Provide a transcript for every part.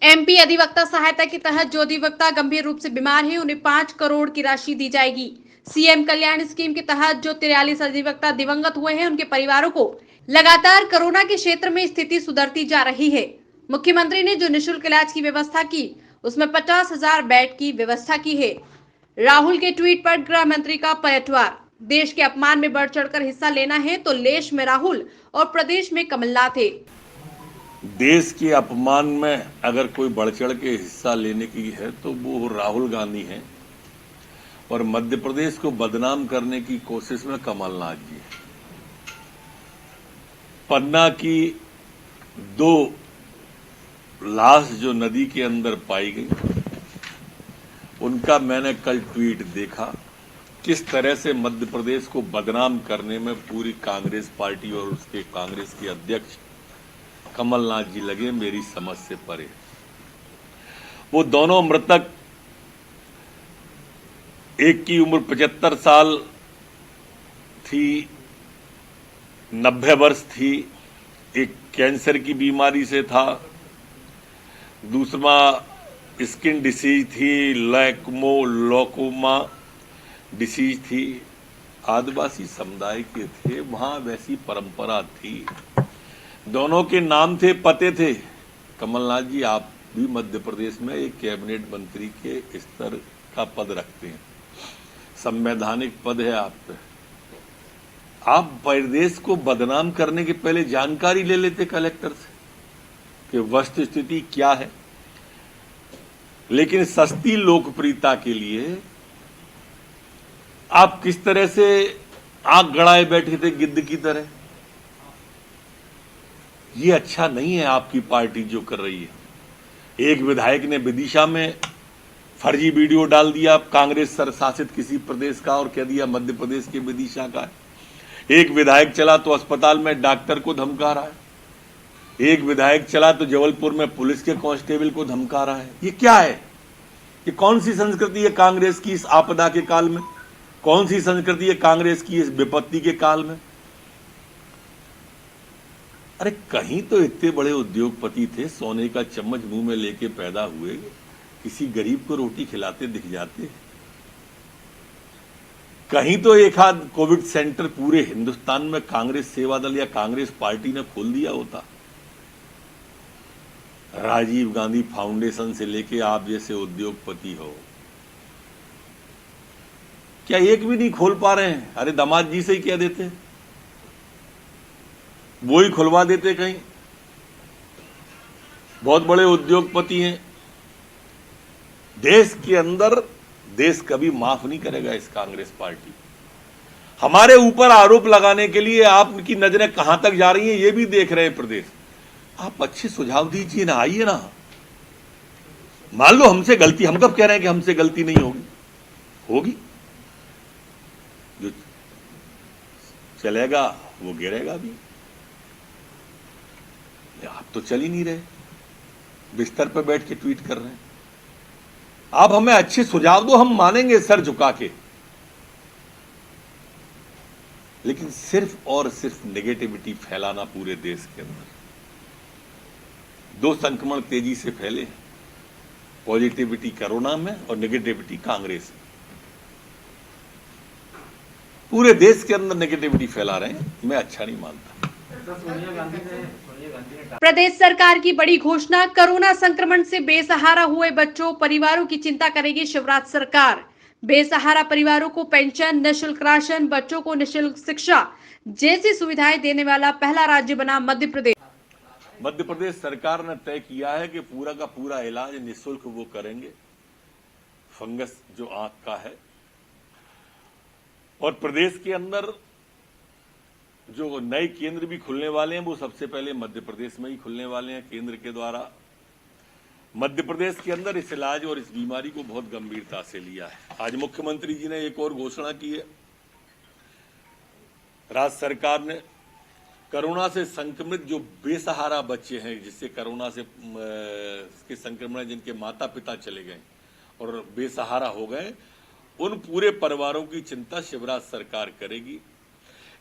MP अधिवक्ता सहायता के तहत जो अधिवक्ता गंभीर रूप से बीमार है उन्हें 5 करोड़ की राशि दी जाएगी। सीएम कल्याण स्कीम के तहत जो 43 अधिवक्ता दिवंगत हुए हैं उनके परिवारों को लगातार कोरोना के क्षेत्र में स्थिति सुधरती जा रही है। मुख्यमंत्री ने जो निःशुल्क इलाज की व्यवस्था की उसमें 50,000 बेड की व्यवस्था की है। राहुल के ट्वीट पर गृह मंत्री का पलटवार। देश के अपमान में बढ़ चढ़कर हिस्सा लेना है तो लेश में राहुल और प्रदेश में कमलनाथ है। देश के अपमान में अगर कोई बढ़ चढ़ के हिस्सा लेने की है तो वो राहुल गांधी हैं और मध्य प्रदेश को बदनाम करने की कोशिश में कमलनाथ जी हैं। पन्ना की 2 लाश जो नदी के अंदर पाई गई उनका मैंने कल ट्वीट देखा। किस तरह से मध्य प्रदेश को बदनाम करने में पूरी कांग्रेस पार्टी और उसके कांग्रेस के अध्यक्ष कमलनाथ जी लगे, मेरी समझ से परे। वो दोनों मृतक, एक की उम्र 75 साल थी, 90 वर्ष थी, एक कैंसर की बीमारी से था, दूसरा स्किन डिसीज थी, लौकोमा डिसीज थी। आदिवासी समुदाय के थे, वहां वैसी परंपरा थी। दोनों के नाम थे, पते थे। कमलनाथ जी, आप भी मध्य प्रदेश में एक कैबिनेट मंत्री के स्तर का पद रखते हैं, संवैधानिक पद है आप पे। आप प्रदेश को बदनाम करने के पहले जानकारी ले लेते कलेक्टर से कि वस्तु स्थिति क्या है। लेकिन सस्ती लोकप्रियता के लिए आप किस तरह से आंख गड़ाए बैठे थे गिद्ध की तरह। ये अच्छा नहीं है आपकी पार्टी जो कर रही है। एक विधायक ने विदिशा में फर्जी वीडियो डाल दिया कांग्रेस शासित किसी प्रदेश का और कह दिया मध्य प्रदेश के विदिशा का है। एक विधायक चला तो अस्पताल में डॉक्टर को धमका रहा है। एक विधायक चला तो जबलपुर में पुलिस के कांस्टेबल को धमका रहा है। ये क्या है? ये कौन सी संस्कृति है कांग्रेस की इस आपदा के काल में? कौन सी संस्कृति है कांग्रेस की इस विपत्ति के काल में? अरे कहीं तो इतने बड़े उद्योगपति थे, सोने का चम्मच मुंह में लेके पैदा हुए, किसी गरीब को रोटी खिलाते दिख जाते। कहीं तो एक आध कोविड सेंटर पूरे हिंदुस्तान में कांग्रेस सेवा दल या कांग्रेस पार्टी ने खोल दिया होता। राजीव गांधी फाउंडेशन से लेके आप जैसे उद्योगपति हो, क्या एक भी नहीं खोल पा रहे हैं? अरे दामाद जी से ही कह देते, वो ही खुलवा देते। कहीं बहुत बड़े उद्योगपति हैं देश के अंदर। देश कभी माफ नहीं करेगा इस कांग्रेस पार्टी। हमारे ऊपर आरोप लगाने के लिए आपकी नजरें कहां तक जा रही हैं ये भी देख रहे हैं प्रदेश। आप अच्छे सुझाव दीजिए ना, आइए ना। मान लो हमसे गलती, हम कब कह रहे हैं कि हमसे गलती नहीं होगी? होगी। जो चलेगा वो गिरेगा भी। आप तो चल ही नहीं रहे, बिस्तर पर बैठ के ट्वीट कर रहे हैं। आप हमें अच्छे सुझाव दो, हम मानेंगे सर झुका के। लेकिन सिर्फ और सिर्फ नेगेटिविटी फैलाना पूरे देश के अंदर। 2 संक्रमण तेजी से फैले, पॉजिटिविटी कोरोना में और नेगेटिविटी कांग्रेस में। पूरे देश के अंदर नेगेटिविटी फैला रहे हैं, मैं अच्छा नहीं मानता। प्रदेश सरकार की बड़ी घोषणा। कोरोना संक्रमण से बेसहारा हुए बच्चों परिवारों की चिंता करेगी शिवराज सरकार। बेसहारा परिवारों को पेंशन, निःशुल्क राशन, बच्चों को निःशुल्क शिक्षा जैसी सुविधाएं देने वाला पहला राज्य बना मध्य प्रदेश। मध्य प्रदेश सरकार ने तय किया है कि पूरा का पूरा इलाज निःशुल्क वो करेंगे, फंगस जो आंख का है। और प्रदेश के अंदर जो नए केंद्र भी खुलने वाले हैं वो सबसे पहले मध्य प्रदेश में ही खुलने वाले हैं केंद्र के द्वारा। मध्य प्रदेश के अंदर इस इलाज और इस बीमारी को बहुत गंभीरता से लिया है। आज मुख्यमंत्री जी ने एक और घोषणा की है। राज्य सरकार ने कोरोना से संक्रमित जो बेसहारा बच्चे हैं, जिससे कोरोना से के संक्रमण जिनके माता पिता चले गए और बेसहारा हो गए, उन पूरे परिवारों की चिंता शिवराज सरकार करेगी।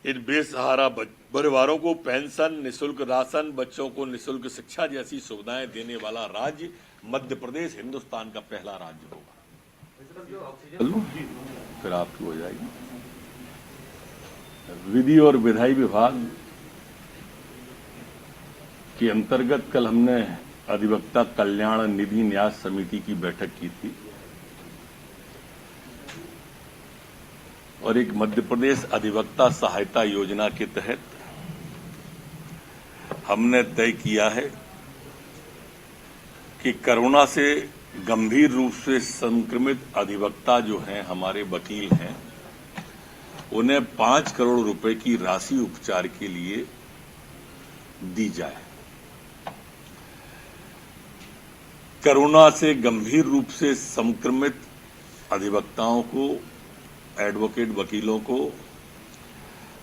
इन बेसहारा परिवारों को पेंशन, निःशुल्क राशन, बच्चों को निःशुल्क शिक्षा जैसी सुविधाएं देने वाला राज्य मध्य प्रदेश हिंदुस्तान का पहला राज्य होगा। चलो फिर आपकी हो जाएगी। विधि और विधायी विभाग के अंतर्गत कल हमने अधिवक्ता कल्याण निधि न्यास समिति की बैठक की थी और एक मध्य प्रदेश अधिवक्ता सहायता योजना के तहत हमने तय किया है कि कोरोना से गंभीर रूप से संक्रमित अधिवक्ता जो हैं, हमारे वकील हैं, उन्हें 5 करोड़ रुपए की राशि उपचार के लिए दी जाए। कोरोना से गंभीर रूप से संक्रमित अधिवक्ताओं को, एडवोकेट वकीलों को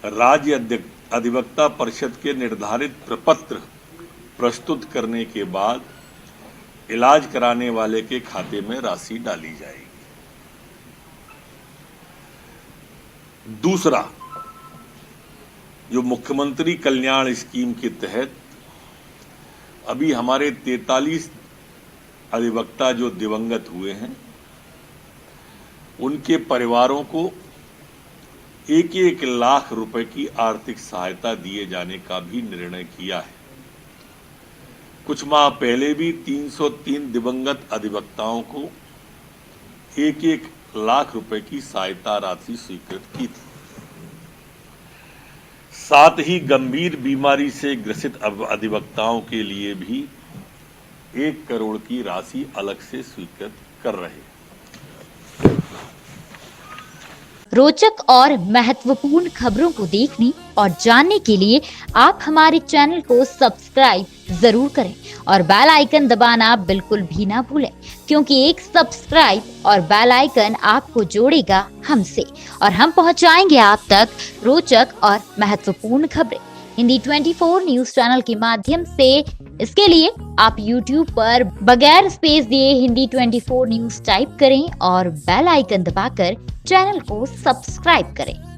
राज्य अधिवक्ता परिषद के निर्धारित प्रपत्र प्रस्तुत करने के बाद इलाज कराने वाले के खाते में राशि डाली जाएगी। दूसरा, जो मुख्यमंत्री कल्याण स्कीम के तहत अभी हमारे 43 अधिवक्ता जो दिवंगत हुए हैं, उनके परिवारों को 1-1 लाख रुपए की आर्थिक सहायता दिए जाने का भी निर्णय किया है। कुछ माह पहले भी 303 दिवंगत अधिवक्ताओं को 1-1 लाख रुपए की सहायता राशि स्वीकृत की थी। साथ ही गंभीर बीमारी से ग्रसित अधिवक्ताओं के लिए भी 1 करोड़ की राशि अलग से स्वीकृत कर रहे हैं। रोचक और महत्वपूर्ण खबरों को देखने और जानने के लिए आप हमारे चैनल को सब्सक्राइब जरूर करें और बेल आइकन दबाना बिल्कुल भी ना भूलें, क्योंकि एक सब्सक्राइब और बेल आइकन आपको जोड़ेगा हमसे और हम पहुंचाएंगे आप तक रोचक और महत्वपूर्ण खबरें हिंदी 24 न्यूज चैनल के माध्यम से। इसके लिए आप YouTube पर बगैर स्पेस दिए हिंदी 24 न्यूज टाइप करें और बेल आइकन दबाकर चैनल को सब्सक्राइब करें।